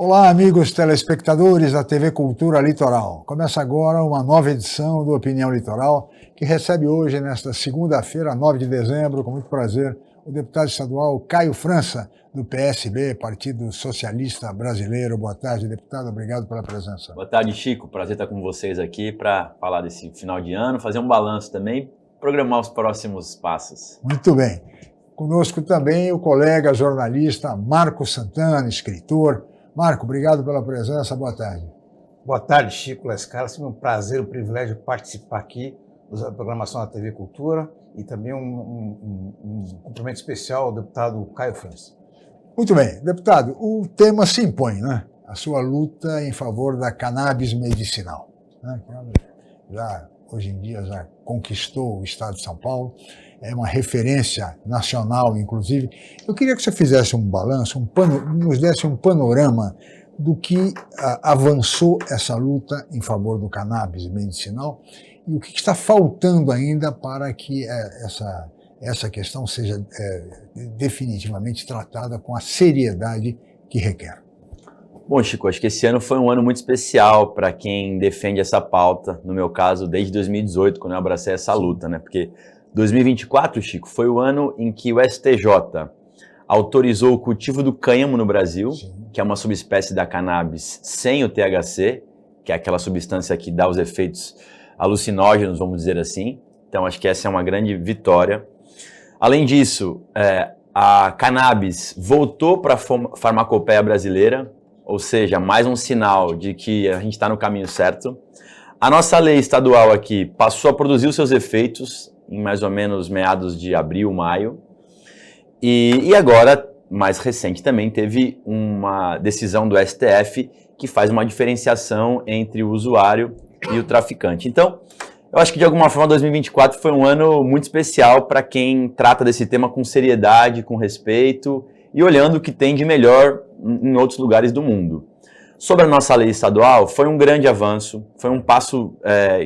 Olá, amigos telespectadores da TV Cultura Litoral. Começa agora uma nova edição do Opinião Litoral, que recebe hoje, nesta segunda-feira, 9 de dezembro, com muito prazer, o deputado estadual Caio França, do PSB, Partido Socialista Brasileiro. Boa tarde, deputado. Obrigado pela presença. Boa tarde, Chico. Prazer estar com vocês aqui para falar desse final de ano, fazer um balanço também, programar os próximos passos. Muito bem. Conosco também o colega jornalista Marco Santana, escritor. Marco, obrigado pela presença, boa tarde. Boa tarde, Chico Lescara. É um prazer, um privilégio participar aqui da programação da TV Cultura e também um cumprimento especial ao deputado Caio França. Muito bem. Deputado, o tema se impõe, né? A sua luta em favor da cannabis medicinal, né? Hoje em dia já conquistou o estado de São Paulo, é uma referência nacional, inclusive. Eu queria que você fizesse um balanço, nos desse um panorama do que avançou essa luta em favor do cannabis medicinal e o que está faltando ainda para que essa questão seja definitivamente tratada com a seriedade que requer. Bom, Chico, acho que esse ano foi um ano muito especial para quem defende essa pauta, no meu caso, desde 2018, quando eu abracei essa luta, né? Porque 2024, Chico, foi o ano em que o STJ autorizou o cultivo do cânhamo no Brasil, sim, que é uma subespécie da cannabis sem o THC, que é aquela substância que dá os efeitos alucinógenos, vamos dizer assim. Então, acho que essa é uma grande vitória. Além disso, a cannabis voltou para a farmacopeia brasileira, ou seja, mais um sinal de que a gente está no caminho certo. A nossa lei estadual aqui passou a produzir os seus efeitos em mais ou menos meados de abril, maio. E agora, mais recente, também teve uma decisão do STF que faz uma diferenciação entre o usuário e o traficante. Então, eu acho que de alguma forma 2024 foi um ano muito especial para quem trata desse tema com seriedade, com respeito e olhando o que tem de melhor em outros lugares do mundo. Sobre a nossa lei estadual, foi um grande avanço, foi um passo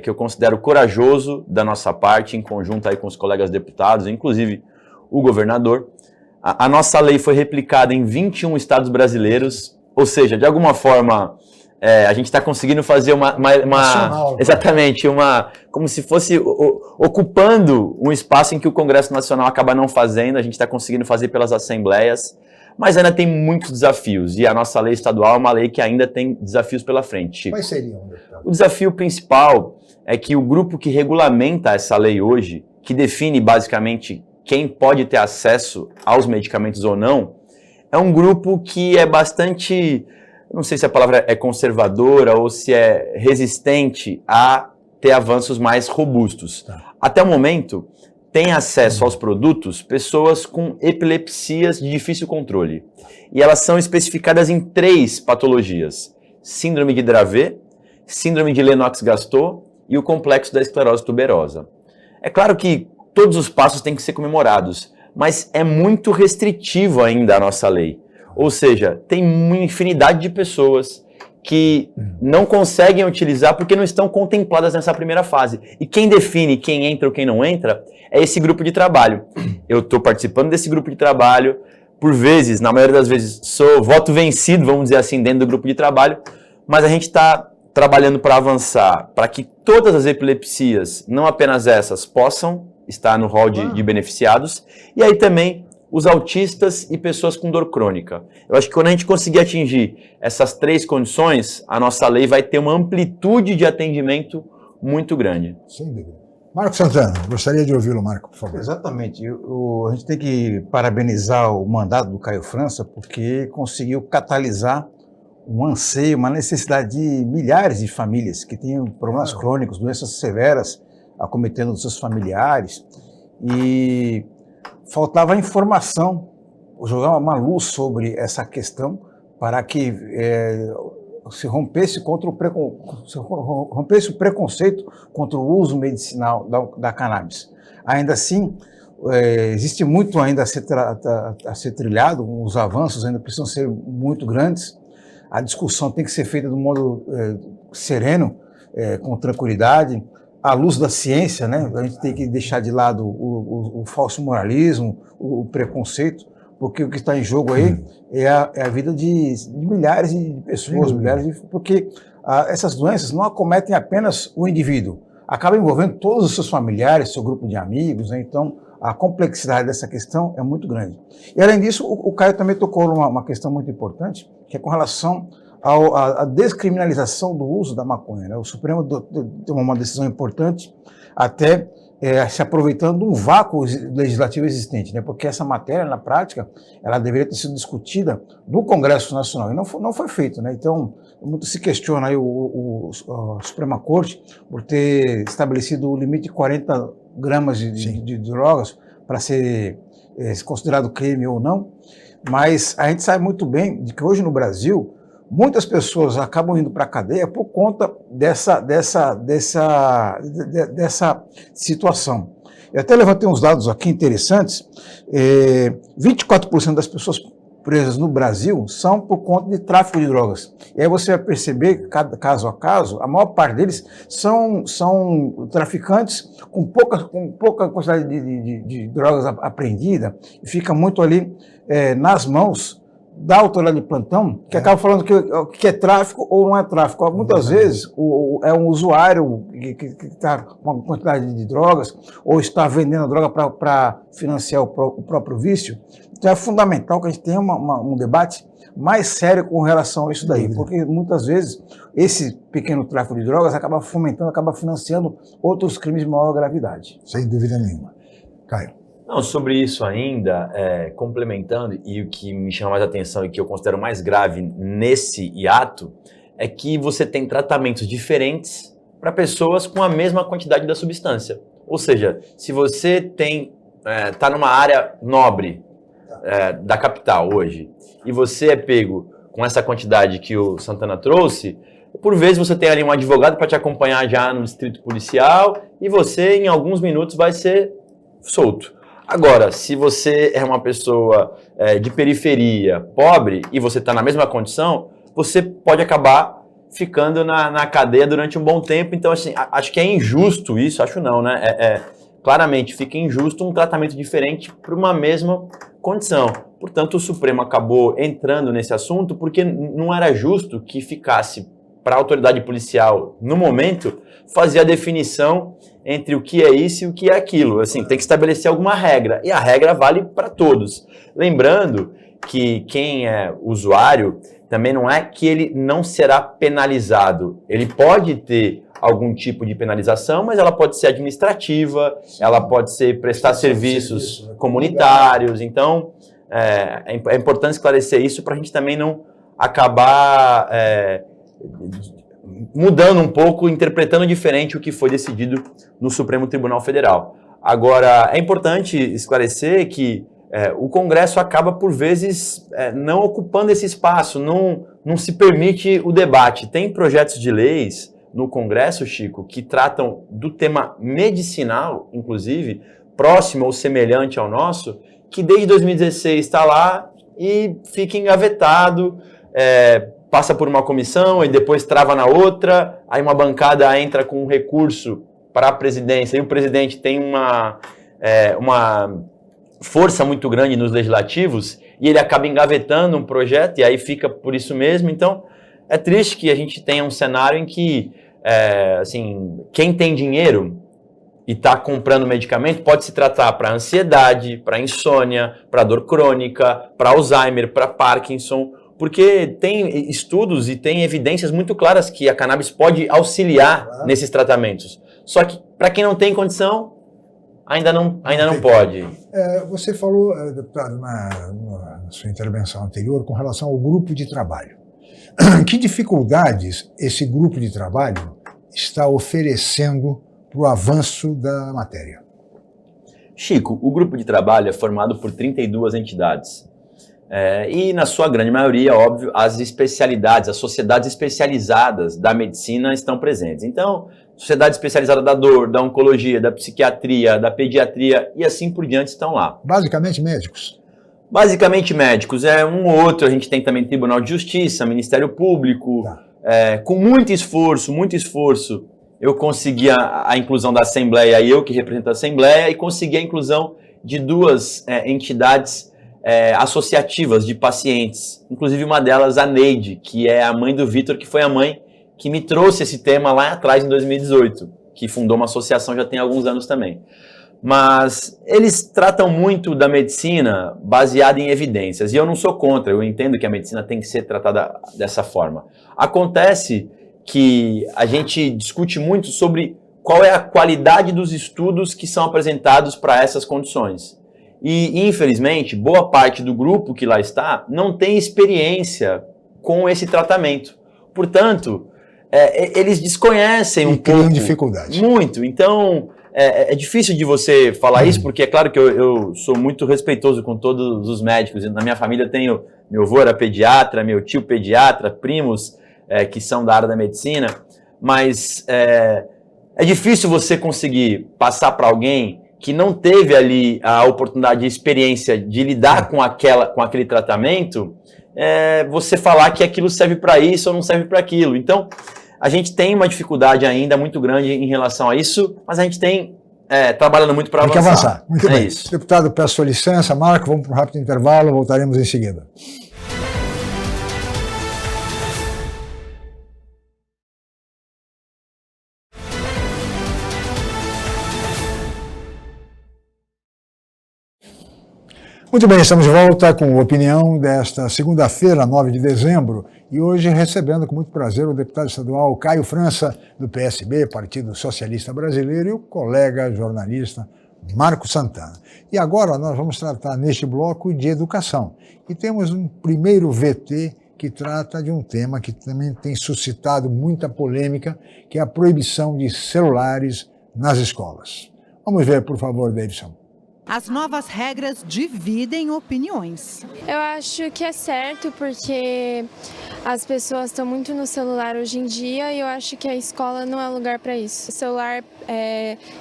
que eu considero corajoso da nossa parte, em conjunto aí com os colegas deputados, inclusive o governador. A nossa lei foi replicada em 21 estados brasileiros, ou seja, de alguma forma a gente está conseguindo fazer exatamente, como se fosse ocupando um espaço em que o Congresso Nacional acaba não fazendo, a gente está conseguindo fazer pelas assembleias, mas ainda tem muitos desafios, e a nossa lei estadual é uma lei que ainda tem desafios pela frente, Chico. Quais seriam, deputado? O desafio principal é que o grupo que regulamenta essa lei hoje, que define basicamente quem pode ter acesso aos medicamentos ou não, é um grupo que é bastante, não sei se a palavra é conservadora ou se é resistente a ter avanços mais robustos. Tá. Até o momento, tem acesso aos produtos pessoas com epilepsias de difícil controle. E elas são especificadas em 3 patologias: síndrome de Dravet, síndrome de Lennox-Gastaut e o complexo da esclerose tuberosa. É claro que todos os passos têm que ser comemorados, mas é muito restritivo ainda a nossa lei. Ou seja, tem uma infinidade de pessoas que não conseguem utilizar porque não estão contempladas nessa primeira fase. E quem define quem entra ou quem não entra é esse grupo de trabalho. Eu estou participando desse grupo de trabalho, por vezes, na maioria das vezes, sou voto vencido, vamos dizer assim, dentro do grupo de trabalho, mas a gente está trabalhando para avançar, para que todas as epilepsias, não apenas essas, possam estar no rol de beneficiados, e aí também os autistas e pessoas com dor crônica. Eu acho que quando a gente conseguir atingir essas 3 condições, a nossa lei vai ter uma amplitude de atendimento muito grande. Sem dúvida. Marco Santana, gostaria de ouvi-lo, Marco, por favor. Exatamente. A gente tem que parabenizar o mandato do Caio França, porque conseguiu catalisar um anseio, uma necessidade de milhares de famílias que têm problemas crônicos, doenças severas acometendo os seus familiares, e faltava informação, jogar uma luz sobre essa questão para que se rompesse o preconceito contra o uso medicinal da cannabis. Ainda assim, existe muito ainda a ser trilhado, os avanços ainda precisam ser muito grandes, a discussão tem que ser feita de um modo sereno, com tranquilidade, à luz da ciência, né? A gente tem que deixar de lado o falso moralismo, o preconceito, porque o que está em jogo aí é a vida de milhares de pessoas, porque essas doenças não acometem apenas o indivíduo, acabam envolvendo todos os seus familiares, seu grupo de amigos, né? Então a complexidade dessa questão é muito grande. E além disso, o Caio também tocou numa questão muito importante, que é com relação à descriminalização do uso da maconha, né? O Supremo tomou uma decisão importante, até se aproveitando de um vácuo legislativo existente, né? Porque essa matéria, na prática, ela deveria ter sido discutida no Congresso Nacional, e não foi feito, né? Então, muito se questiona aí a Suprema Corte por ter estabelecido o limite de 40 gramas de drogas para ser considerado crime ou não, mas a gente sabe muito bem de que hoje no Brasil muitas pessoas acabam indo para a cadeia por conta dessa situação. Eu até levantei uns dados aqui interessantes. 24% das pessoas presas no Brasil são por conta de tráfico de drogas. E aí você vai perceber que, caso a caso, a maior parte deles são traficantes com pouca quantidade de drogas apreendida, e fica muito ali nas mãos da autoridade de plantão, que acaba falando que é tráfico ou não é tráfico. Muitas vezes é um usuário que está com uma quantidade de drogas ou está vendendo a droga para financiar o próprio vício. Então é fundamental que a gente tenha um debate mais sério com relação a isso daí, porque muitas vezes esse pequeno tráfico de drogas acaba fomentando, acaba financiando outros crimes de maior gravidade. Sem dúvida nenhuma. Caio. Não, sobre isso ainda, complementando, e o que me chama mais atenção e que eu considero mais grave nesse hiato, é que você tem tratamentos diferentes para pessoas com a mesma quantidade da substância. Ou seja, se você está numa área nobre da capital hoje, e você é pego com essa quantidade que o Santana trouxe, por vezes você tem ali um advogado para te acompanhar já no distrito policial, e você em alguns minutos vai ser solto. Agora, se você é uma pessoa de periferia, pobre, e você está na mesma condição, você pode acabar ficando na cadeia durante um bom tempo. Então, assim, acho que é injusto isso, acho não, né? Claramente fica injusto um tratamento diferente para uma mesma condição. Portanto, o Supremo acabou entrando nesse assunto porque não era justo que ficasse para a autoridade policial, no momento, fazer a definição entre o que é isso e o que é aquilo. Assim, tem que estabelecer alguma regra, e a regra vale para todos. Lembrando que quem é usuário também não é que ele não será penalizado. Ele pode ter algum tipo de penalização, mas ela pode ser administrativa, ela pode ser prestar serviços comunitários. Então, é importante esclarecer isso para a gente também não acabar mudando um pouco, interpretando diferente o que foi decidido no Supremo Tribunal Federal. Agora, é importante esclarecer que o Congresso acaba, por vezes, não ocupando esse espaço, não se permite o debate. Tem projetos de leis no Congresso, Chico, que tratam do tema medicinal, inclusive, próximo ou semelhante ao nosso, que desde 2016 está lá e fica engavetado, passa por uma comissão e depois trava na outra, aí uma bancada entra com um recurso para a presidência e o presidente tem uma força muito grande nos legislativos e ele acaba engavetando um projeto e aí fica por isso mesmo. Então, é triste que a gente tenha um cenário em que assim, quem tem dinheiro e está comprando medicamento pode se tratar para ansiedade, para insônia, para dor crônica, para Alzheimer, para Parkinson, porque tem estudos e tem evidências muito claras que a cannabis pode auxiliar nesses tratamentos. Só que para quem não tem condição, ainda não pode. Você falou, deputado, na sua intervenção anterior, com relação ao grupo de trabalho. Que dificuldades esse grupo de trabalho está oferecendo para o avanço da matéria? Chico, o grupo de trabalho é formado por 32 entidades. E, na sua grande maioria, óbvio, as especialidades, as sociedades especializadas da medicina estão presentes. Então, sociedade especializada da dor, da oncologia, da psiquiatria, da pediatria e assim por diante estão lá. Basicamente médicos? Basicamente médicos. Um ou outro, a gente tem também Tribunal de Justiça, Ministério Público. Com muito esforço, eu consegui a inclusão da Assembleia, eu que represento a Assembleia, e consegui a inclusão de duas entidades associativas de pacientes, inclusive uma delas, a Neide, que é a mãe do Vitor, que foi a mãe que me trouxe esse tema lá atrás, em 2018, que fundou uma associação já tem alguns anos também. Mas eles tratam muito da medicina baseada em evidências, e eu não sou contra, eu entendo que a medicina tem que ser tratada dessa forma. Acontece que a gente discute muito sobre qual é a qualidade dos estudos que são apresentados para essas condições. E, infelizmente, boa parte do grupo que lá está não tem experiência com esse tratamento. Portanto, eles desconhecem um pouco. E criam dificuldade. Muito. Então, é difícil de você falar isso, porque é claro que eu sou muito respeitoso com todos os médicos. Na minha família tenho, meu avô era pediatra, meu tio pediatra, primos que são da área da medicina, mas é difícil você conseguir passar para alguém que não teve ali a oportunidade e experiência de lidar com aquele tratamento, você falar que aquilo serve para isso ou não serve para aquilo. Então, a gente tem uma dificuldade ainda muito grande em relação a isso, mas a gente tem trabalhando muito para avançar. Tem que avançar. Muito bem. Isso. Deputado, peço sua licença. Marco, vamos para um rápido intervalo, voltaremos em seguida. Muito bem, estamos de volta com a opinião desta segunda-feira, 9 de dezembro, e hoje recebendo com muito prazer o deputado estadual Caio França, do PSB, Partido Socialista Brasileiro, e o colega jornalista Marco Santana. E agora nós vamos tratar neste bloco de educação. E temos um primeiro VT que trata de um tema que também tem suscitado muita polêmica, que é a proibição de celulares nas escolas. Vamos ver, por favor, Davidson. As novas regras dividem opiniões. Eu acho que é certo porque as pessoas estão muito no celular hoje em dia e eu acho que a escola não é lugar para isso. O celular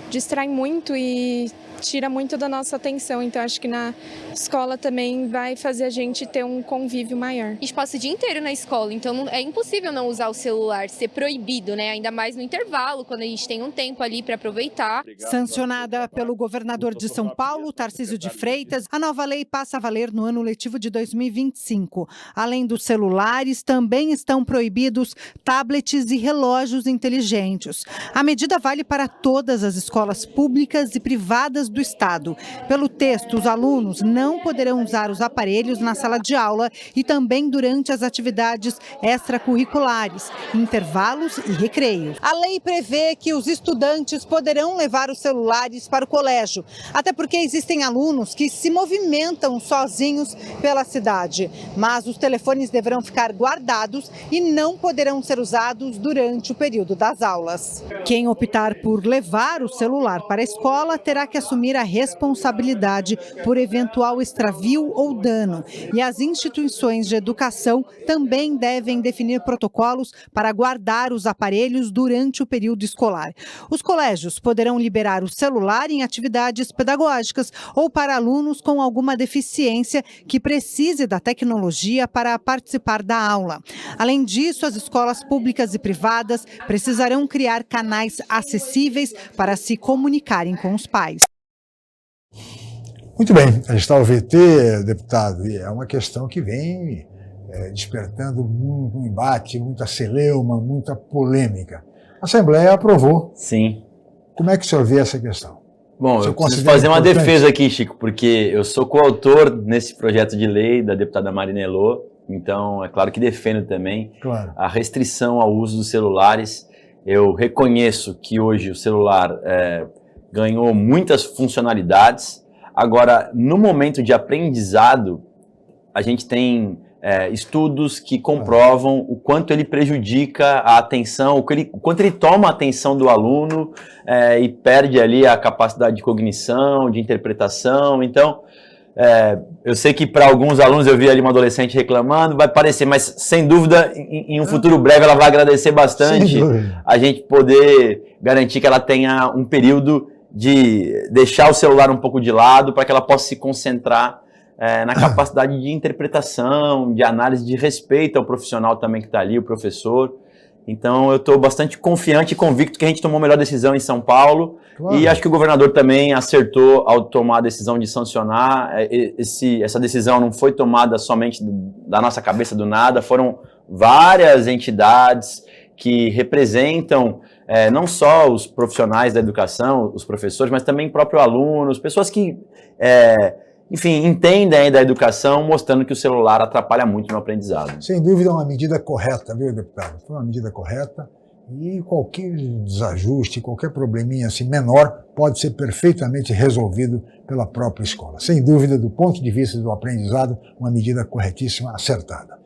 distrai muito e tira muito da nossa atenção, então acho que na escola também vai fazer a gente ter um convívio maior. A gente passa o dia inteiro na escola, então é impossível não usar o celular, ser proibido, né? Ainda mais no intervalo, quando a gente tem um tempo ali para aproveitar. Sancionada pelo governador de São Paulo, Tarcísio de Freitas, a nova lei passa a valer no ano letivo de 2025. Além dos celulares, também estão proibidos tablets e relógios inteligentes. A medida vale para todas as escolas públicas e privadas do Estado. Pelo texto, os alunos não poderão usar os aparelhos na sala de aula e também durante as atividades extracurriculares, intervalos e recreios. A lei prevê que os estudantes poderão levar os celulares para o colégio, até porque existem alunos que se movimentam sozinhos pela cidade. Mas os telefones deverão ficar guardados e não poderão ser usados durante o período das aulas. Quem optar por levar o celular para a escola terá que assumir a responsabilidade por eventual extravio ou dano. E as instituições de educação também devem definir protocolos para guardar os aparelhos durante o período escolar. Os colégios poderão liberar o celular em atividades pedagógicas ou para alunos com alguma deficiência que precise da tecnologia para participar da aula. Além disso, as escolas públicas e privadas precisarão criar canais acessíveis para se comunicarem com os pais. Muito bem, está o VT, deputado, e é uma questão que vem despertando muito embate, muita celeuma, muita polêmica. A Assembleia aprovou. Sim. Como é que o senhor vê essa questão? Bom, eu preciso fazer uma defesa aqui, Chico, porque eu sou coautor nesse projeto de lei da deputada Marina Elô, então é claro que defendo também a restrição ao uso dos celulares. Eu reconheço que hoje o celular ganhou muitas funcionalidades. Agora, no momento de aprendizado, a gente tem estudos que comprovam o quanto ele prejudica a atenção, o quanto ele toma a atenção do aluno e perde ali a capacidade de cognição, de interpretação. Então, eu sei que para alguns alunos, eu vi ali uma adolescente reclamando, vai parecer, mas sem dúvida, em um futuro breve, ela vai agradecer bastante a gente poder garantir que ela tenha um período de deixar o celular um pouco de lado para que ela possa se concentrar na capacidade de interpretação, de análise, de respeito ao profissional também que está ali, o professor. Então, eu estou bastante confiante e convicto que a gente tomou a melhor decisão em São Paulo. Claro. E acho que o governador também acertou ao tomar a decisão de sancionar. Essa decisão não foi tomada somente da nossa cabeça do nada, foram várias entidades que representam não só os profissionais da educação, os professores, mas também próprios alunos, pessoas que, enfim, entendem aí da educação, mostrando que o celular atrapalha muito no aprendizado. Sem dúvida é uma medida correta, viu, deputado? Foi uma medida correta e qualquer desajuste, qualquer probleminha assim menor pode ser perfeitamente resolvido pela própria escola. Sem dúvida, do ponto de vista do aprendizado, uma medida corretíssima, acertada.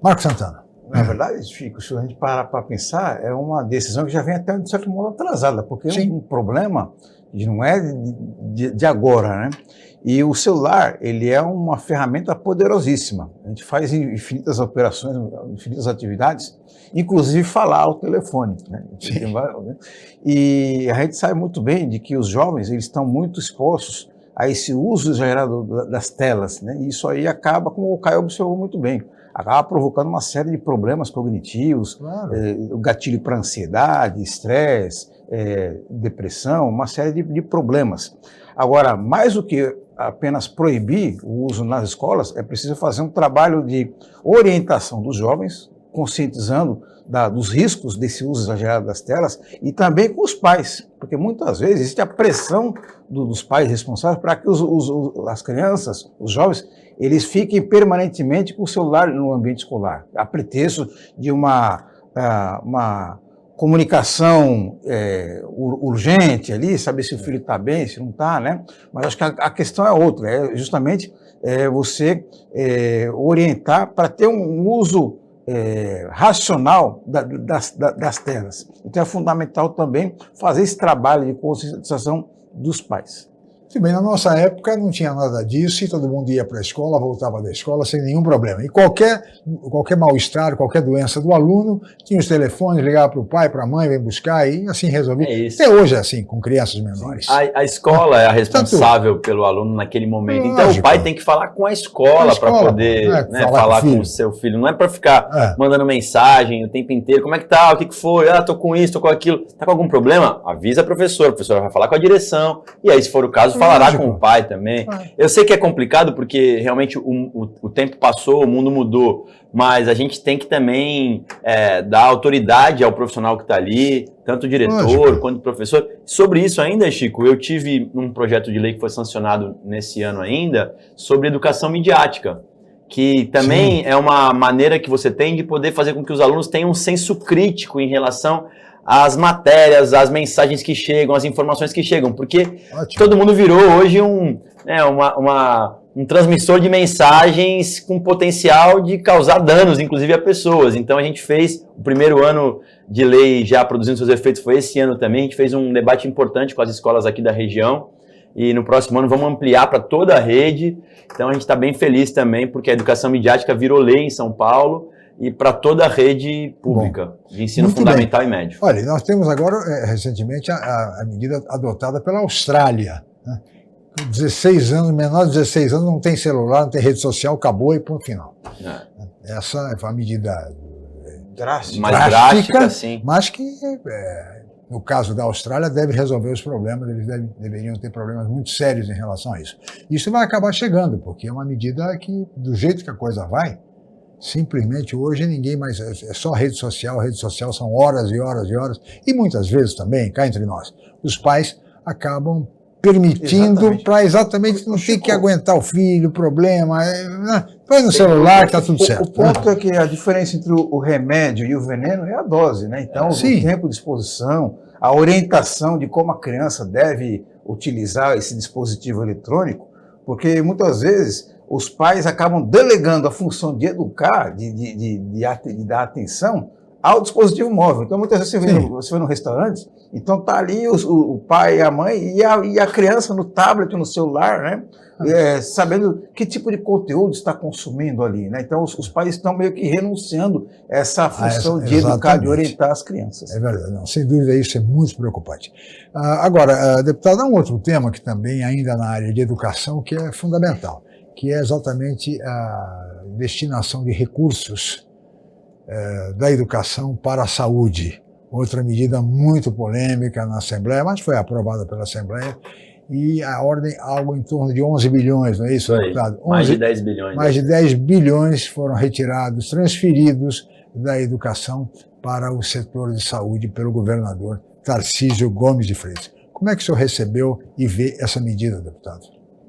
Marcos Santana. Na verdade, Chico, se a gente parar para pensar, é uma decisão que já vem até, de certo modo, atrasada, porque Sim. um problema não é de agora, né? E o celular, ele é uma ferramenta poderosíssima. A gente faz infinitas operações, infinitas atividades, inclusive falar ao telefone, né? E a gente sabe muito bem de que os jovens, eles estão muito expostos a esse uso exagerado das telas, né? E isso aí acaba, como o Caio observou muito bem, acaba provocando uma série de problemas cognitivos, Claro. O gatilho para ansiedade, estresse, depressão, uma série de problemas. Agora, mais do que apenas proibir o uso nas escolas, é preciso fazer um trabalho de orientação dos jovens, conscientizando dos riscos desse uso exagerado das telas e também com os pais, porque muitas vezes existe a pressão dos pais responsáveis para que as crianças, os jovens, eles fiquem permanentemente com o celular no ambiente escolar, a pretexto de uma comunicação urgente ali, saber se o filho está bem, se não está, né? Mas acho que a questão é outra, é justamente você orientar para ter um uso racional das telas. Então é fundamental também fazer esse trabalho de conscientização dos pais. Se bem, na nossa época não tinha nada disso e todo mundo ia para a escola, voltava da escola sem nenhum problema. E qualquer mal-estar, qualquer doença do aluno, tinha os telefones, ligava para o pai, para a mãe, vem buscar e assim resolvia. Isso. Até hoje é assim, com crianças menores. A escola é a responsável pelo aluno naquele momento. Então Lógico. O pai tem que falar com a escola para poder falar com o seu filho. Não é para ficar mandando mensagem o tempo inteiro. Como é que tá? O que foi? Tô com isso, tô com aquilo. Tá com algum problema? Avisa a professora vai falar com a direção. E aí, se for o caso, falará Lógico. com o pai também. Eu sei que é complicado porque realmente o tempo passou, o mundo mudou, mas a gente tem que também dar autoridade ao profissional que está ali, tanto o diretor Lógico. quanto o professor. Sobre isso ainda, Chico, eu tive um projeto de lei que foi sancionado nesse ano ainda, sobre educação midiática, que também é uma maneira que você tem de poder fazer com que os alunos tenham um senso crítico em relação às matérias, às mensagens que chegam, às informações que chegam, porque todo mundo virou hoje um transmissor de mensagens com potencial de causar danos, inclusive a pessoas. Então a gente fez o primeiro ano de lei já produzindo seus efeitos, foi esse ano também, a gente fez um debate importante com as escolas aqui da região, e no próximo ano vamos ampliar para toda a rede. Então a gente está bem feliz também, porque a educação midiática virou lei em São Paulo, e para toda a rede pública de ensino fundamental e médio. Olha, nós temos agora, recentemente, a medida adotada pela Austrália. Né? 16 anos, menor de 16 anos, não tem celular, não tem rede social, acabou e ponto final. Essa é uma medida mais drástica, sim. Mas que, no caso da Austrália, deve resolver os problemas, eles deveriam ter problemas muito sérios em relação a isso. Isso vai acabar chegando, porque é uma medida que, do jeito que a coisa vai, simplesmente hoje ninguém mais, é só rede social são horas e horas e horas, e muitas vezes também, cá entre nós, os pais acabam permitindo para exatamente não ter que aguentar o filho, o problema, põe no celular que está tudo certo. O ponto é que a diferença entre o remédio e o veneno é a dose, né? Então, o tempo de exposição, a orientação de como a criança deve utilizar esse dispositivo eletrônico, porque muitas vezes os pais acabam delegando a função de educar, de dar atenção ao dispositivo móvel. Então, muitas vezes você vai no restaurante, então está ali o pai e a mãe e a criança no tablet, no celular, né? Sabendo que tipo de conteúdo está consumindo ali, né? Então, os pais estão meio que renunciando a essa função de educar, de orientar as crianças. É verdade, não, sem dúvida isso é muito preocupante. Agora, deputado, há um outro tema que também ainda na área de educação que é fundamental, que é exatamente a destinação de recursos da educação para a saúde. Outra medida muito polêmica na Assembleia, mas foi aprovada pela Assembleia, e a ordem algo em torno de 11 bilhões, não é isso, deputado? Mais de 10 bilhões. Mais de 10 bilhões foram retirados, transferidos da educação para o setor de saúde pelo governador Tarcísio Gomes de Freitas. Como é que o senhor recebeu e vê essa medida, deputado?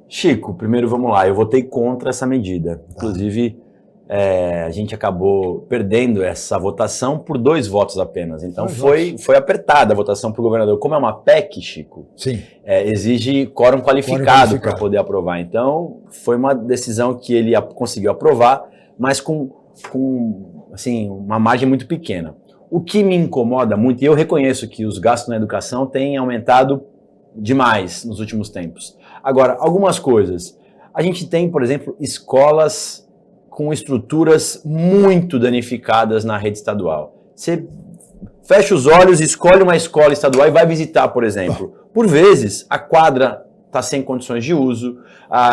Chico, primeiro vamos lá, eu votei contra essa medida. Inclusive, a gente acabou perdendo essa votação por 2 votos apenas. Então foi apertada a votação para o governador. Como é uma PEC, Chico, sim, exige quórum qualificado para poder aprovar. Então foi uma decisão que ele conseguiu aprovar, mas com assim, uma margem muito pequena. O que me incomoda muito, e eu reconheço que os gastos na educação têm aumentado demais nos últimos tempos. Agora, algumas coisas. A gente tem, por exemplo, escolas com estruturas muito danificadas na rede estadual. Você fecha os olhos, escolhe uma escola estadual e vai visitar, por exemplo. Por vezes, a quadra está sem condições de uso,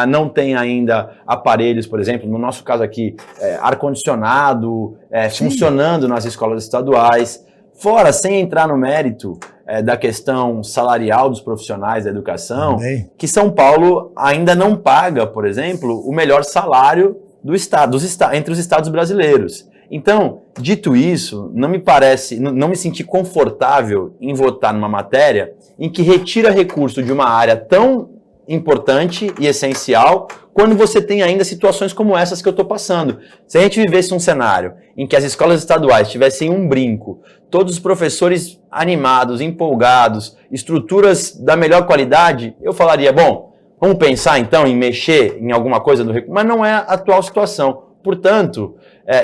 não tem ainda aparelhos, por exemplo, no nosso caso aqui, ar-condicionado funcionando nas escolas estaduais. Fora, sem entrar no mérito da questão salarial dos profissionais da educação, que São Paulo ainda não paga, por exemplo, o melhor salário do estado, entre os estados brasileiros. Então, dito isso, não me senti confortável em votar numa matéria em que retira recurso de uma área tão importante e essencial, quando você tem ainda situações como essas que eu estou passando. Se a gente vivesse um cenário em que as escolas estaduais tivessem um brinco, todos os professores animados, empolgados, estruturas da melhor qualidade, eu falaria, bom, vamos pensar então em mexer em alguma coisa do recurso, mas não é a atual situação. Portanto,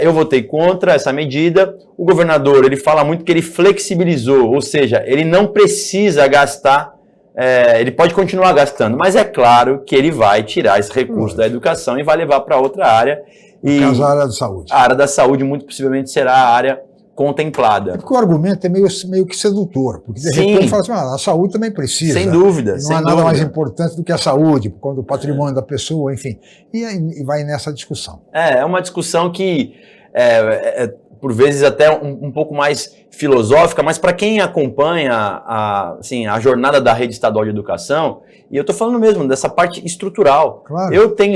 eu votei contra essa medida. O governador, ele fala muito que ele flexibilizou, ou seja, ele não precisa gastar, ele pode continuar gastando, mas é claro que ele vai tirar esse recurso da educação e vai levar para outra área. No caso, a área da saúde. A área da saúde muito possivelmente será a área contemplada. É porque o argumento é meio que sedutor, porque de repente fala assim, a saúde também precisa. Sem dúvida. Não há nada mais importante do que a saúde, por conta do patrimônio da pessoa, enfim. E vai nessa discussão. É uma discussão que por vezes até um pouco mais filosófica, mas para quem acompanha a jornada da rede estadual de educação, e eu estou falando mesmo dessa parte estrutural. Claro. Eu tenho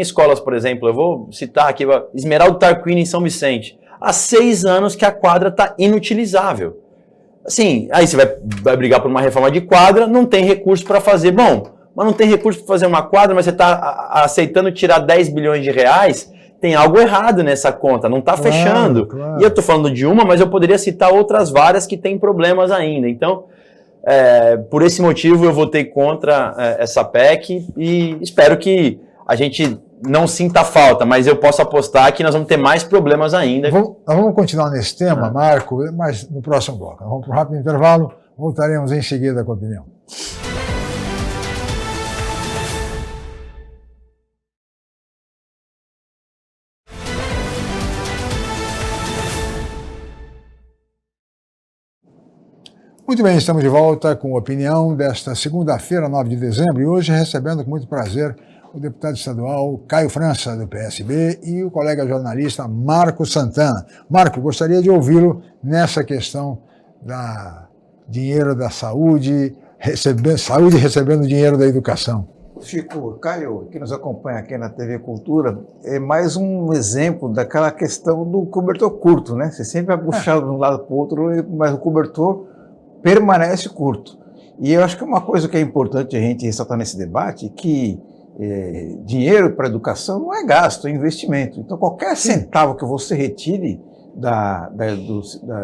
escolas, por exemplo, eu vou citar aqui, Esmeraldo Tarquini em São Vicente. Há 6 anos que a quadra está inutilizável. Assim, aí você vai brigar por uma reforma de quadra, não tem recurso para fazer. Bom, mas não tem recurso para fazer uma quadra, mas você está aceitando tirar 10 bilhões de reais, tem algo errado nessa conta, não está fechando. Claro. E eu estou falando de uma, mas eu poderia citar outras várias que têm problemas ainda. Então, por esse motivo, eu votei contra essa PEC e espero que a gente não sinta falta, mas eu posso apostar que nós vamos ter mais problemas ainda. Nós vamos continuar nesse tema, Marco, mas no próximo bloco. Vamos para um rápido intervalo, voltaremos em seguida com a opinião. Muito bem, estamos de volta com a opinião desta segunda-feira, 9 de dezembro, e hoje recebendo com muito prazer o deputado estadual Caio França, do PSB, e o colega jornalista Marco Santana. Marco, gostaria de ouvi-lo nessa questão da dinheiro da saúde recebendo dinheiro da educação. Chico, Caio, que nos acompanha aqui na TV Cultura, é mais um exemplo daquela questão do cobertor curto, né? Você sempre vai puxar de um lado para o outro, mas o cobertor permanece curto. E eu acho que uma coisa que é importante a gente ressaltar nesse debate é que dinheiro para educação não é gasto, é investimento. Então, qualquer centavo que você retire da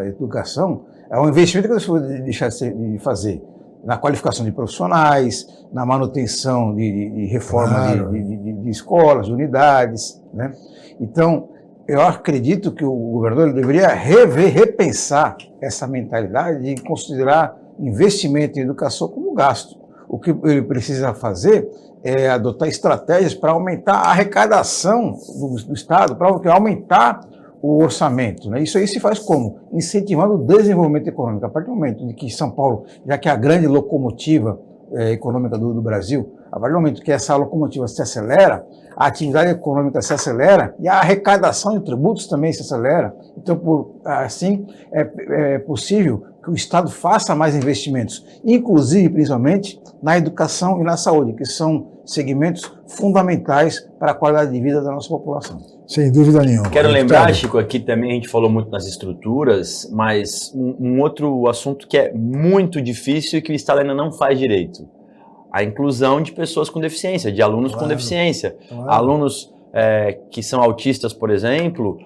educação é um investimento que você pode deixar de fazer na qualificação de profissionais, na manutenção de reforma de escolas, de unidades, né? Então, eu acredito que o governador deveria repensar essa mentalidade de considerar investimento em educação como gasto. O que ele precisa fazer é adotar estratégias para aumentar a arrecadação do Estado, para aumentar o orçamento, né? Isso aí se faz como? Incentivando o desenvolvimento econômico. A partir do momento de que São Paulo, já que é a grande locomotiva econômica do Brasil. A partir do momento que essa locomotiva se acelera, a atividade econômica se acelera e a arrecadação de tributos também se acelera. Então, assim, é possível que o Estado faça mais investimentos, inclusive, principalmente, na educação e na saúde, que são segmentos fundamentais para a qualidade de vida da nossa população. Sem dúvida nenhuma. Quero lembrar, Chico, aqui também a gente falou muito nas estruturas, mas um outro assunto que é muito difícil e que o Estado ainda não faz direito. A inclusão de pessoas com deficiência, de alunos com deficiência. Alunos que são autistas, por exemplo,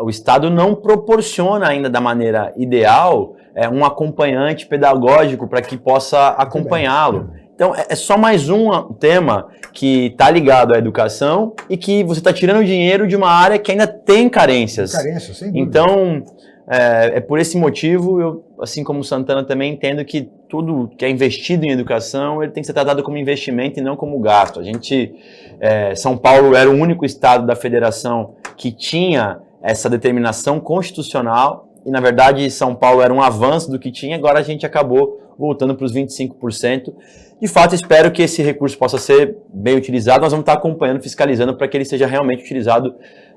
o Estado não proporciona ainda da maneira ideal um acompanhante pedagógico para que possa acompanhá-lo. Então, é só mais um tema que está ligado à educação e que você está tirando dinheiro de uma área que ainda tem carências. Carência, sem dúvida. Então, por esse motivo, eu, assim como o Santana, também entendo que tudo que é investido em educação, ele tem que ser tratado como investimento e não como gasto. A gente, São Paulo era o único estado da federação que tinha essa determinação constitucional e, na verdade, São Paulo era um avanço do que tinha, agora a gente acabou voltando para os 25%. De fato, espero que esse recurso possa ser bem utilizado. Nós vamos estar acompanhando, fiscalizando para que ele seja realmente utilizado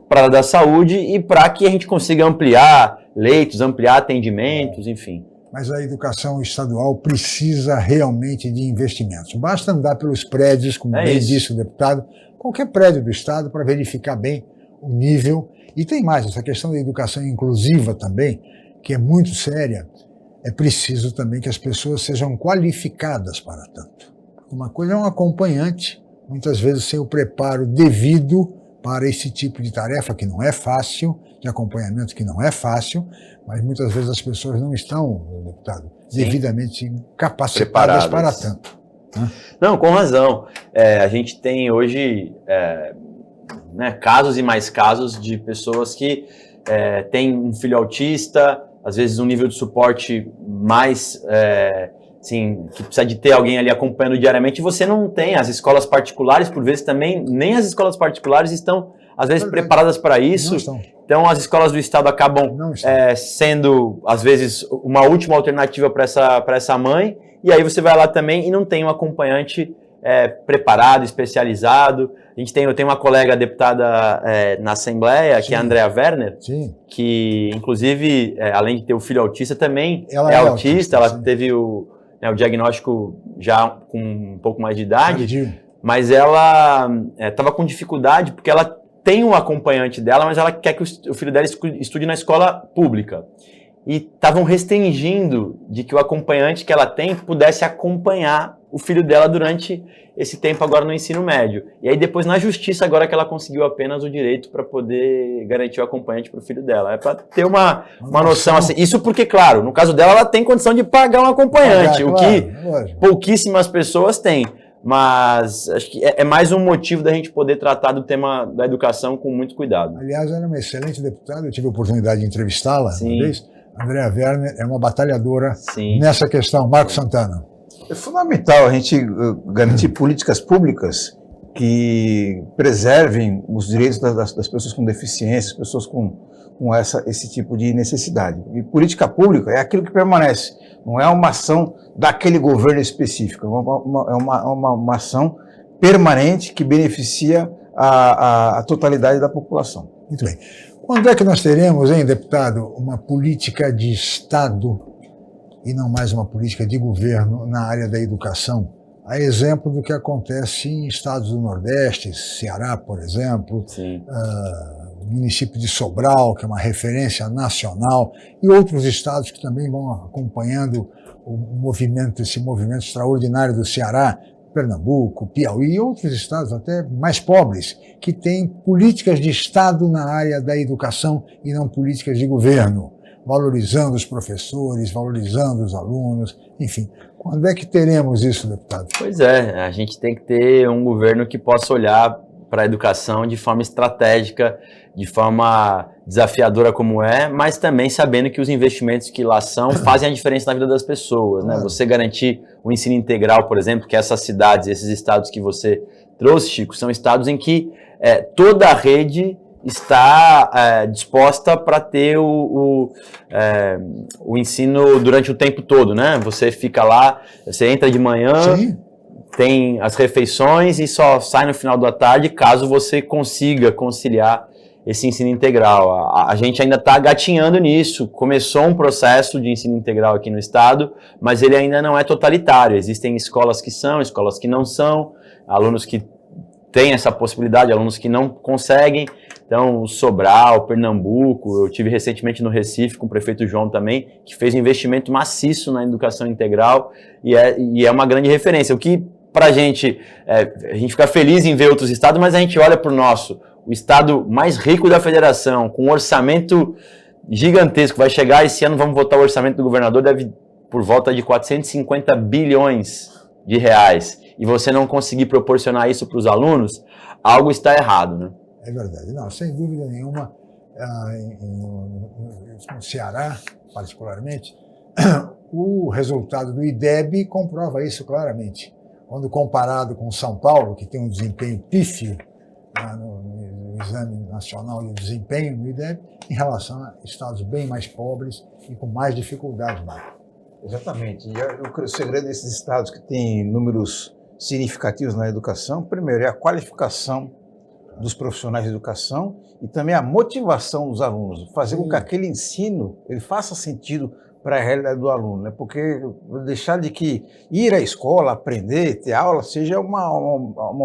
para a área da saúde e para que a gente consiga ampliar leitos, ampliar atendimentos, enfim. Mas a educação estadual precisa realmente de investimentos. Basta andar pelos prédios, como bem disse o deputado, qualquer prédio do Estado, para verificar bem o nível. E tem mais, essa questão da educação inclusiva também, que é muito séria. É preciso também que as pessoas sejam qualificadas para tanto. Uma coisa é um acompanhante, muitas vezes sem o preparo devido para esse tipo de tarefa, que não é fácil, de acompanhamento que não é fácil, mas muitas vezes as pessoas não estão, deputado, devidamente capacitadas para tanto. Não, com razão. A gente tem hoje casos e mais casos de pessoas que têm um filho autista, às vezes um nível de suporte mais, que precisa de ter alguém ali acompanhando diariamente, e você não tem. As escolas particulares, por vezes também, nem as escolas particulares estão, às vezes, preparadas para isso. Então, as escolas do Estado acabam sendo, às vezes, uma última alternativa para essa mãe, e aí você vai lá também e não tem um acompanhante preparado, especializado. Eu tenho uma colega deputada na Assembleia, que é a Andrea Werner, que, inclusive, além de ter o filho autista, também é autista. Ela teve o diagnóstico já com um pouco mais de idade, mas ela estava com dificuldade, porque ela tem um acompanhante dela, mas ela quer que o filho dela estude na escola pública. E estavam restringindo de que o acompanhante que ela tem pudesse acompanhar o filho dela durante esse tempo agora no ensino médio. E aí depois na justiça agora que ela conseguiu apenas o direito para poder garantir o acompanhante para o filho dela. É para ter uma noção assim. Isso porque, claro, no caso dela ela tem condição de pagar um acompanhante, o que pouquíssimas pessoas têm. Mas acho que é mais um motivo da gente poder tratar do tema da educação com muito cuidado. Aliás, ela é uma excelente deputada, eu tive a oportunidade de entrevistá-la uma vez. A Andrea Werner é uma batalhadora nessa questão. Marcos Santana. É fundamental a gente garantir políticas públicas que preservem os direitos das pessoas com deficiência, pessoas com esse tipo de necessidade. E política pública é aquilo que permanece, não é uma ação daquele governo específico, é uma ação permanente que beneficia a totalidade da população. Muito bem. Quando é que nós teremos, hein, deputado, uma política de Estado e não mais uma política de governo na área da educação? A exemplo do que acontece em estados do Nordeste, Ceará, por exemplo, o município de Sobral, que é uma referência nacional, e outros estados que também vão acompanhando esse movimento extraordinário do Ceará, Pernambuco, Piauí e outros estados até mais pobres, que têm políticas de Estado na área da educação e não políticas de governo, valorizando os professores, valorizando os alunos, enfim. Quando é que teremos isso, deputado? Pois é, a gente tem que ter um governo que possa olhar para a educação de forma estratégica, de forma desafiadora como mas também sabendo que os investimentos que lá são fazem a diferença na vida das pessoas, né? Você garantir o ensino integral, por exemplo, que essas cidades, esses estados que você trouxe, Chico, são estados em que toda a rede está disposta para ter o ensino durante o tempo todo, né? Você fica lá, você entra de manhã, tem as refeições e só sai no final da tarde caso você consiga conciliar esse ensino integral. A gente ainda está gatinhando nisso. Começou um processo de ensino integral aqui no estado, mas ele ainda não é totalitário. Existem escolas que são, escolas que não são, alunos que têm essa possibilidade, alunos que não conseguem. Então, Sobral, Pernambuco, eu tive recentemente no Recife com o prefeito João também, que fez um investimento maciço na educação integral e é uma grande referência. O que, pra gente, a gente fica feliz em ver outros estados, mas a gente olha pro nosso, o estado mais rico da federação, com um orçamento gigantesco, vai chegar esse ano, vamos votar o orçamento do governador, deve por volta de 450 bilhões de reais, e você não conseguir proporcionar isso para os alunos, algo está errado, né? É verdade. Não, sem dúvida nenhuma, no Ceará, particularmente, o resultado do IDEB comprova isso claramente. Quando comparado com São Paulo, que tem um desempenho pífio no Exame Nacional de Desempenho, no IDEB, em relação a estados bem mais pobres e com mais dificuldades, Marco. Exatamente. E o segredo desses estados que têm números significativos na educação, primeiro, é a qualificação dos profissionais de educação e também a motivação dos alunos, fazer com que aquele ensino ele faça sentido para a realidade do aluno, né? Porque deixar de que ir à escola, aprender, ter aula, seja uma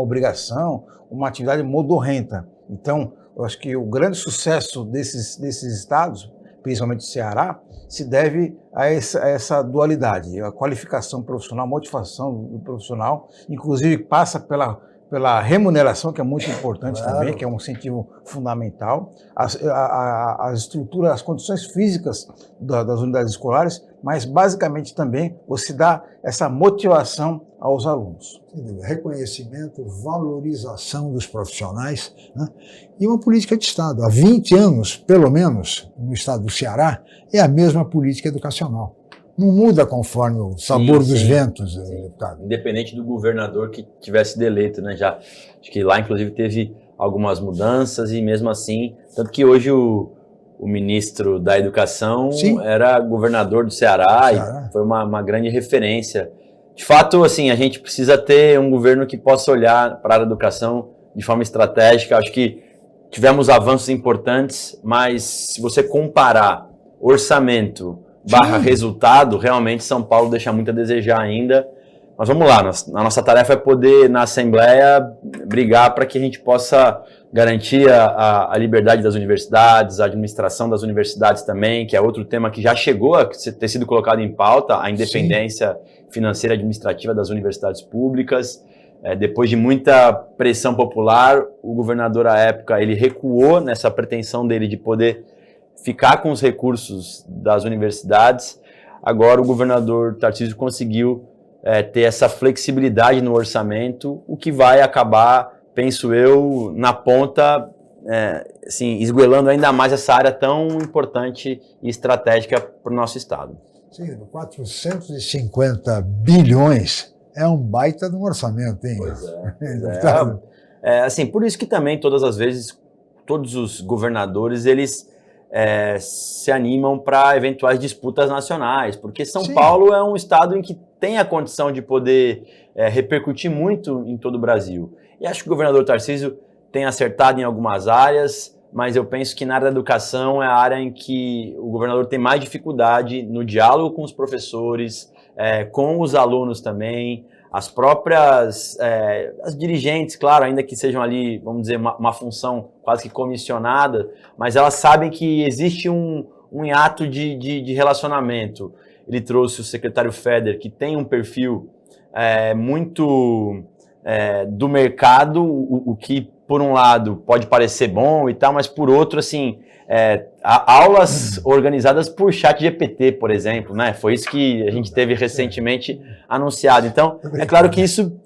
obrigação, uma atividade modorrenta. Então, eu acho que o grande sucesso desses estados, principalmente o Ceará, se deve a essa dualidade, a qualificação profissional, a motivação do profissional, inclusive passa pela remuneração, que é muito importante também, que é um incentivo fundamental, as estruturas, as condições físicas das unidades escolares, mas basicamente também você dá essa motivação aos alunos. Reconhecimento, valorização dos profissionais, né? E uma política de Estado. Há 20 anos, pelo menos, no estado do Ceará, é a mesma política educacional. Não muda conforme o sabor dos ventos, deputado. Independente do governador que tivesse sido eleito, né? Já, acho que lá, inclusive, teve algumas mudanças e mesmo assim, tanto que hoje o ministro da Educação era governador do Ceará e foi uma grande referência. De fato, assim, a gente precisa ter um governo que possa olhar para a educação de forma estratégica. Acho que tivemos avanços importantes, mas se você comparar orçamento / resultado, realmente São Paulo deixa muito a desejar ainda. Mas vamos lá, a nossa tarefa é poder, na Assembleia, brigar para que a gente possa garantir a liberdade das universidades, a administração das universidades também, que é outro tema que já chegou a ter sido colocado em pauta, a independência financeira e administrativa das universidades públicas. Depois de muita pressão popular, o governador, à época, ele recuou nessa pretensão dele de poder ficar com os recursos das universidades. Agora o governador Tarcísio conseguiu ter essa flexibilidade no orçamento, o que vai acabar, penso eu, na ponta, assim, esgoelando ainda mais essa área tão importante e estratégica para o nosso estado. Sim, 450 bilhões é um baita de um orçamento, hein? Pois assim, por isso que também, todas as vezes, todos os governadores, eles se animam para eventuais disputas nacionais, porque São Paulo é um estado em que tem a condição de poder repercutir muito em todo o Brasil. E acho que o governador Tarcísio tem acertado em algumas áreas, mas eu penso que na área da educação é a área em que o governador tem mais dificuldade no diálogo com os professores, com os alunos também, as próprias, as dirigentes, claro, ainda que sejam ali, vamos dizer, uma função quase que comissionada, mas elas sabem que existe um hiato de relacionamento. Ele trouxe o secretário Feder, que tem um perfil muito do mercado, o que, por um lado, pode parecer bom e tal, mas por outro, assim, aulas organizadas por ChatGPT, por exemplo, né? Foi isso que a gente teve recentemente anunciado. Então, é claro que isso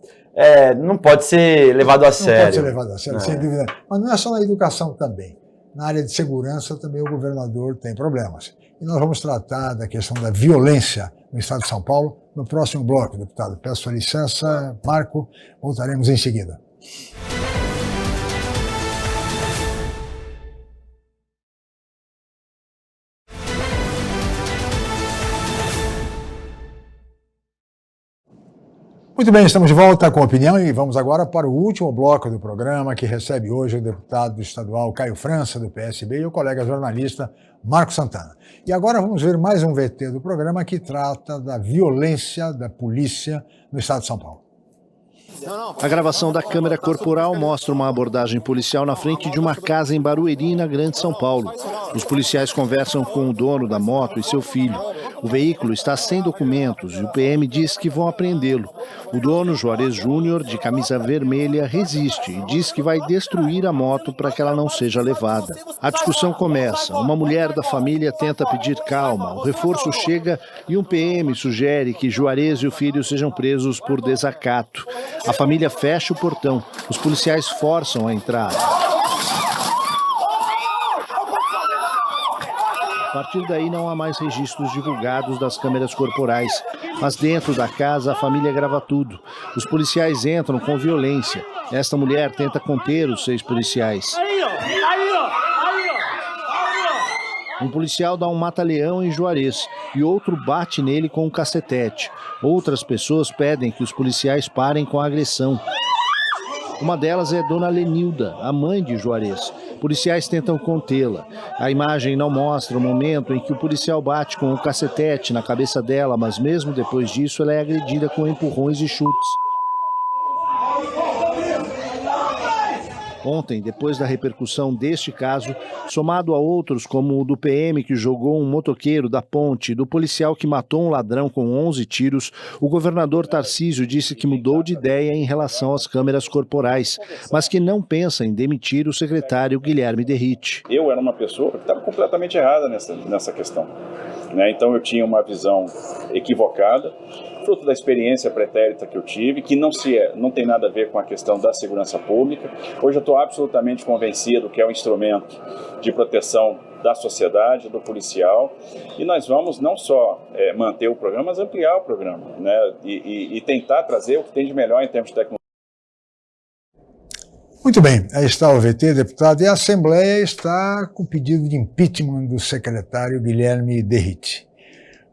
não pode ser levado a sério. Não pode ser levado a sério, sem dúvida. Mas não é só na educação também. Na área de segurança também o governador tem problemas. E nós vamos tratar da questão da violência no estado de São Paulo no próximo bloco, deputado. Peço licença, Marco, voltaremos em seguida. Muito bem, estamos de volta com a opinião e vamos agora para o último bloco do programa, que recebe hoje o deputado estadual Caio França, do PSB, e o colega jornalista Marcos Santana. E agora vamos ver mais um VT do programa que trata da violência da polícia no estado de São Paulo. A gravação da câmera corporal mostra uma abordagem policial na frente de uma casa em Barueri, na Grande São Paulo. Os policiais conversam com o dono da moto e seu filho. O veículo está sem documentos e o PM diz que vão apreendê-lo. O dono, Juarez Júnior, de camisa vermelha, resiste e diz que vai destruir a moto para que ela não seja levada. A discussão começa. Uma mulher da família tenta pedir calma. O reforço chega e um PM sugere que Juarez e o filho sejam presos por desacato. A família fecha o portão. Os policiais forçam a entrada. A partir daí não há mais registros divulgados das câmeras corporais. Mas dentro da casa a família grava tudo. Os policiais entram com violência. Esta mulher tenta conter os 6 policiais. Um policial dá um mata-leão em Juarez e outro bate nele com um cacetete. Outras pessoas pedem que os policiais parem com a agressão. Uma delas é Dona Lenilda, a mãe de Juarez. Policiais tentam contê-la. A imagem não mostra o momento em que o policial bate com um cacetete na cabeça dela, mas mesmo depois disso ela é agredida com empurrões e chutes. Ontem, depois da repercussão deste caso, somado a outros como o do PM que jogou um motoqueiro da ponte e do policial que matou um ladrão com 11 tiros, o governador Tarcísio disse que mudou de ideia em relação às câmeras corporais, mas que não pensa em demitir o secretário Guilherme Derrite. Eu era uma pessoa que estava completamente errada nessa questão, né? Então eu tinha uma visão equivocada, fruto da experiência pretérita que eu tive, que não tem nada a ver com a questão da segurança pública. Hoje eu estou absolutamente convencido que é um instrumento de proteção da sociedade, do policial, e nós vamos não só manter o programa, mas ampliar o programa, né? E tentar trazer o que tem de melhor em termos de tecnologia. Muito bem, aí está o VT, deputado, e a Assembleia está com pedido de impeachment do secretário Guilherme Derrite.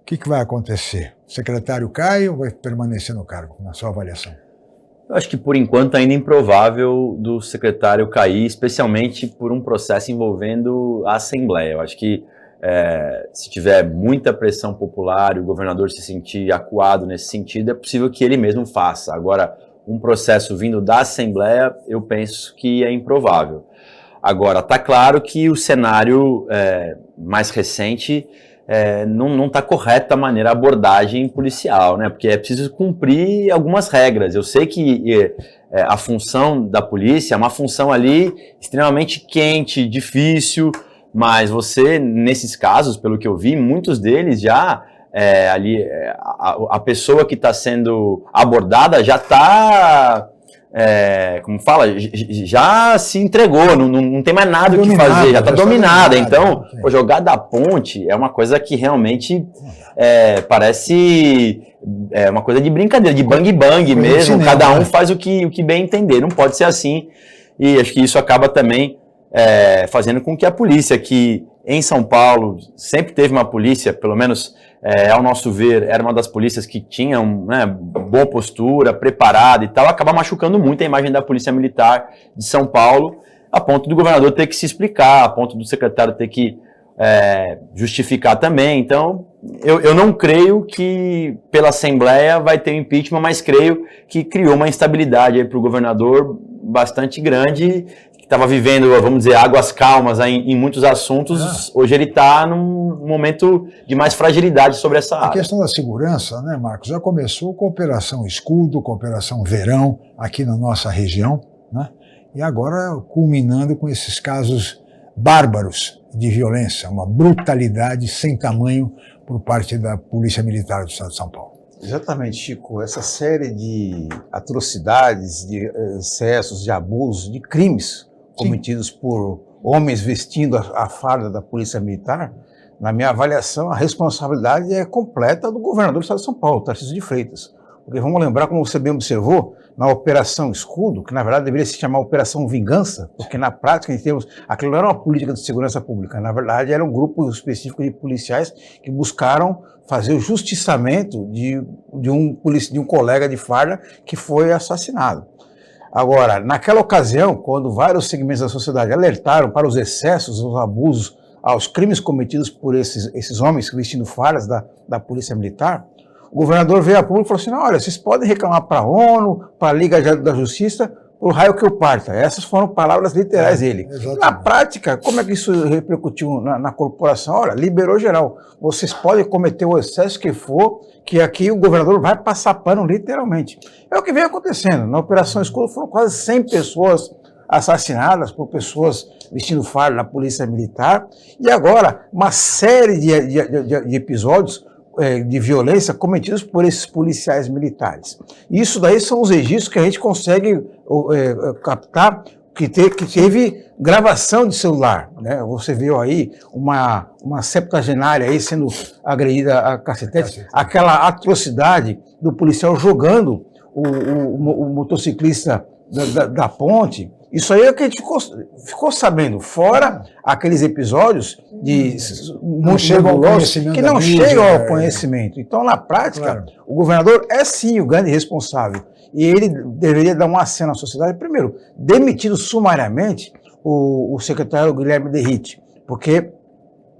O que vai acontecer? O secretário cai ou vai permanecer no cargo, na sua avaliação? Eu acho que, por enquanto, ainda é improvável do secretário cair, especialmente por um processo envolvendo a Assembleia. Eu acho que se tiver muita pressão popular e o governador se sentir acuado nesse sentido, é possível que ele mesmo faça. Agora, um processo vindo da Assembleia, eu penso que é improvável. Agora, está claro que o cenário mais recente não está correta a maneira, a abordagem policial, né? Porque é preciso cumprir algumas regras. Eu sei que a função da polícia é uma função ali extremamente quente, difícil, mas você, nesses casos, pelo que eu vi, muitos deles já, a pessoa que está sendo abordada já está... como fala, já se entregou, não tem mais nada o que fazer, já está dominada. Então, jogar da ponte é uma coisa que realmente parece uma coisa de brincadeira, de bang-bang mesmo, cada um faz o que bem entender, não pode ser assim, e acho que isso acaba também fazendo com que a polícia, que em São Paulo sempre teve uma polícia, pelo menos ao nosso ver, era uma das polícias que tinha boa postura, preparada e tal, acaba machucando muito a imagem da Polícia Militar de São Paulo, a ponto do governador ter que se explicar, a ponto do secretário ter que justificar também. Então, eu não creio que pela Assembleia vai ter um impeachment, mas creio que criou uma instabilidade para o governador bastante grande, estava vivendo, vamos dizer, águas calmas em muitos assuntos, hoje ele está num momento de mais fragilidade sobre essa área. A questão da segurança, né, Marcos, já começou com a Operação Escudo, com a Operação Verão, aqui na nossa região, né, e agora culminando com esses casos bárbaros de violência, uma brutalidade sem tamanho por parte da Polícia Militar do Estado de São Paulo. Exatamente, Chico. Essa série de atrocidades, de excessos, de abusos, de crimes cometidos por homens vestindo a farda da Polícia Militar, na minha avaliação, a responsabilidade é completa do governador do Estado de São Paulo, Tarcísio de Freitas. Porque vamos lembrar, como você bem observou, na Operação Escudo, que na verdade deveria se chamar Operação Vingança, porque na prática, em termos, aquilo não era uma política de segurança pública, na verdade era um grupo específico de policiais que buscaram fazer o justiçamento de um colega de farda que foi assassinado. Agora, naquela ocasião, quando vários segmentos da sociedade alertaram para os excessos, os abusos, aos crimes cometidos por esses homens vestindo fardas da Polícia Militar, o governador veio a público e falou assim, olha, vocês podem reclamar para a ONU, para a Liga da Justiça, por raio que eu parta. Essas foram palavras literais dele. Na prática, como é que isso repercutiu na corporação? Olha, liberou geral. Vocês podem cometer o excesso que for, que aqui o governador vai passar pano literalmente. É o que vem acontecendo. Na Operação Escudo foram quase 100 pessoas assassinadas por pessoas vestindo farda da Polícia Militar. E agora, uma série de episódios de violência cometidos por esses policiais militares. Isso daí são os registros que a gente consegue captar, que teve gravação de celular, né? Você viu aí uma septagenária aí sendo agredida a cacetete, aquela atrocidade do policial jogando o motociclista da ponte. Isso aí é o que a gente ficou sabendo, fora aqueles episódios que não chegam ao conhecimento. Então, na prática, o governador é sim o grande responsável. E ele deveria dar um aceno à sociedade, primeiro, demitindo sumariamente o secretário Guilherme Derrite, porque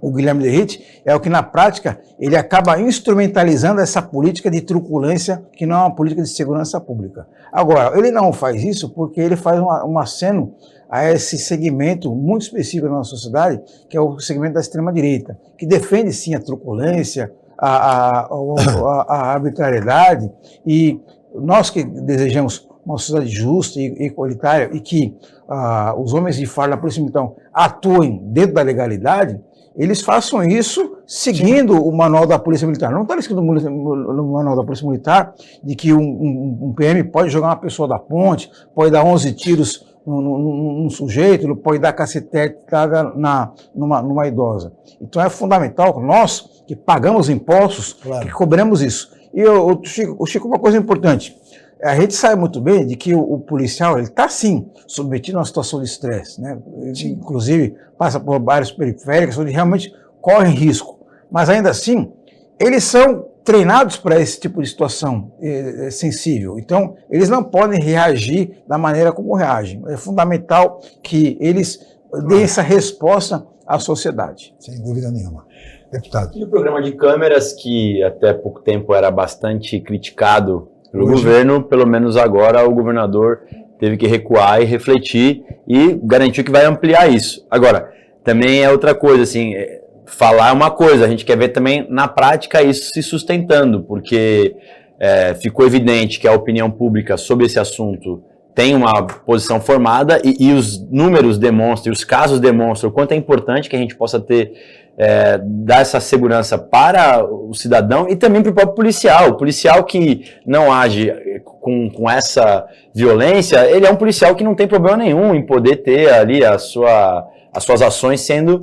o Guilherme Derrite é o que, na prática, ele acaba instrumentalizando essa política de truculência, que não é uma política de segurança pública. Agora, ele não faz isso porque ele faz um aceno a esse segmento muito específico da nossa sociedade, que é o segmento da extrema-direita, que defende, sim, a truculência, a arbitrariedade, e nós que desejamos uma sociedade justa e igualitária e que os homens de farda da Polícia Militar atuem dentro da legalidade, eles façam isso seguindo o manual da Polícia Militar. Não está escrito no manual da Polícia Militar de que um PM pode jogar uma pessoa da ponte, pode dar 11 tiros num sujeito, ele pode dar cacetetada numa idosa. Então é fundamental, nós que pagamos impostos, que cobramos isso. E, Chico, uma coisa importante. A gente sabe muito bem de que o policial está, sim, submetido a uma situação de estresse, né? Ele, inclusive, passa por áreas periféricas onde realmente corre risco. Mas, ainda assim, eles são treinados para esse tipo de situação sensível. Então, eles não podem reagir da maneira como reagem. É fundamental que eles deem essa resposta à sociedade. Sem dúvida nenhuma. Deputado. E o programa de câmeras, que até pouco tempo era bastante criticado pelo governo, pelo menos agora o governador teve que recuar e refletir e garantiu que vai ampliar isso. Agora, também é outra coisa, assim, falar é uma coisa, a gente quer ver também na prática isso se sustentando, porque ficou evidente que a opinião pública sobre esse assunto tem uma posição formada e os números demonstram, os casos demonstram o quanto é importante que a gente possa dar essa segurança para o cidadão e também para o próprio policial. O policial que não age com essa violência, ele é um policial que não tem problema nenhum em poder ter ali as suas ações sendo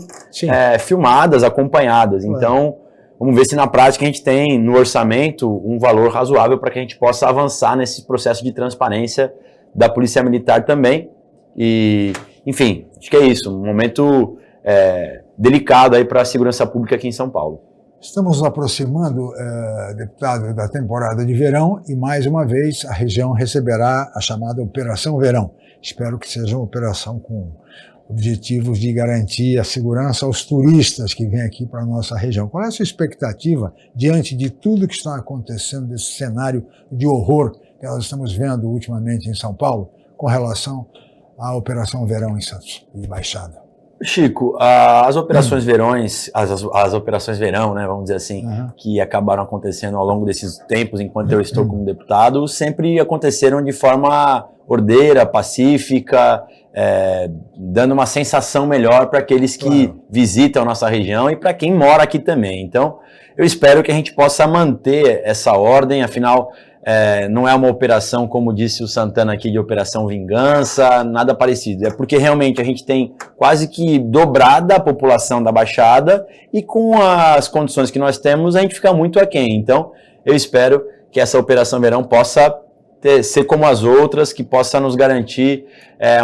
filmadas, acompanhadas. Então, vamos ver se na prática a gente tem no orçamento um valor razoável para que a gente possa avançar nesse processo de transparência da Polícia Militar também. E, enfim, acho que é isso, um momento delicado aí para a segurança pública aqui em São Paulo. Estamos nos aproximando, deputado, da temporada de verão e, mais uma vez, a região receberá a chamada Operação Verão. Espero que seja uma operação com objetivos de garantir a segurança aos turistas que vêm aqui para a nossa região. Qual é a sua expectativa diante de tudo que está acontecendo, desse cenário de horror que nós estamos vendo ultimamente em São Paulo, com relação à Operação Verão em Santos e Baixada? Chico, as operações verões, as operações verão, né, vamos dizer assim, que acabaram acontecendo ao longo desses tempos, enquanto eu estou como deputado, sempre aconteceram de forma ordeira, pacífica, dando uma sensação melhor para aqueles que visitam a nossa região e para quem mora aqui também. Então, eu espero que a gente possa manter essa ordem, afinal, não é uma operação, como disse o Santana aqui, de operação vingança, nada parecido. É porque realmente a gente tem quase que dobrada a população da Baixada e com as condições que nós temos, a gente fica muito aquém. Então, eu espero que essa Operação Verão possa ser como as outras, que possa nos garantir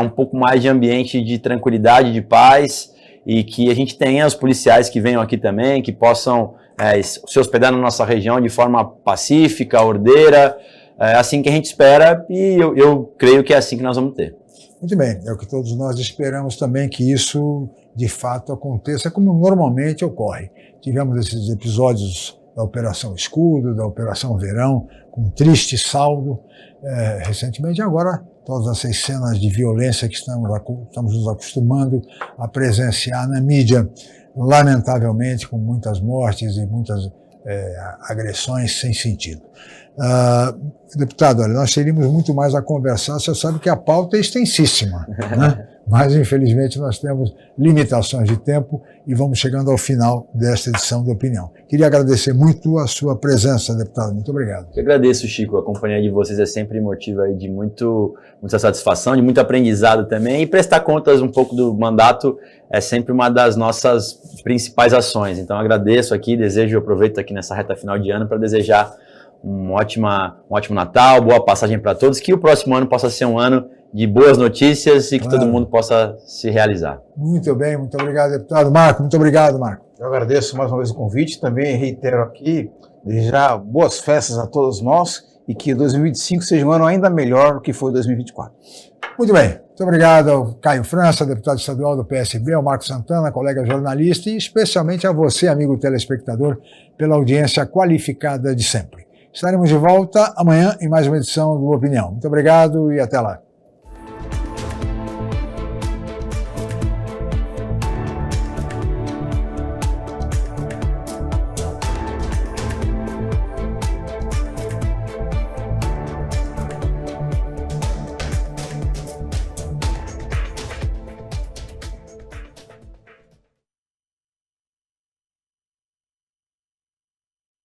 um pouco mais de ambiente de tranquilidade, de paz, e que a gente tenha os policiais que venham aqui também, que possam se hospedar na nossa região de forma pacífica, ordeira, assim que a gente espera, e eu creio que é assim que nós vamos ter. Muito bem, é o que todos nós esperamos também, que isso de fato aconteça como normalmente ocorre. Tivemos esses episódios da Operação Escudo, da Operação Verão, com um triste saldo recentemente. Agora, todas essas cenas de violência que estamos nos acostumando a presenciar na mídia, lamentavelmente, com muitas mortes e muitas agressões sem sentido. Deputado, olha, nós teríamos muito mais a conversar, você sabe que a pauta é extensíssima, né? Mas infelizmente nós temos limitações de tempo e vamos chegando ao final desta edição de Opinião. Queria agradecer muito a sua presença, deputado, muito obrigado. Eu agradeço, Chico, a companhia de vocês é sempre motivo aí de muita satisfação, de muito aprendizado também, e prestar contas um pouco do mandato é sempre uma das nossas principais ações. Então agradeço aqui, aproveito aqui nessa reta final de ano para desejar um ótimo Natal, boa passagem para todos, que o próximo ano possa ser um ano de boas notícias e que todo mundo possa se realizar. Muito bem, muito obrigado, deputado. Marco, muito obrigado, Marco. Eu agradeço mais uma vez o convite, também reitero aqui, desejar boas festas a todos nós e que 2025 seja um ano ainda melhor do que foi 2024. Muito bem, muito obrigado ao Caio França, deputado estadual do PSB, ao Marco Santana, colega jornalista, e especialmente a você, amigo telespectador, pela audiência qualificada de sempre. Estaremos de volta amanhã em mais uma edição do Opinião. Muito obrigado e até lá.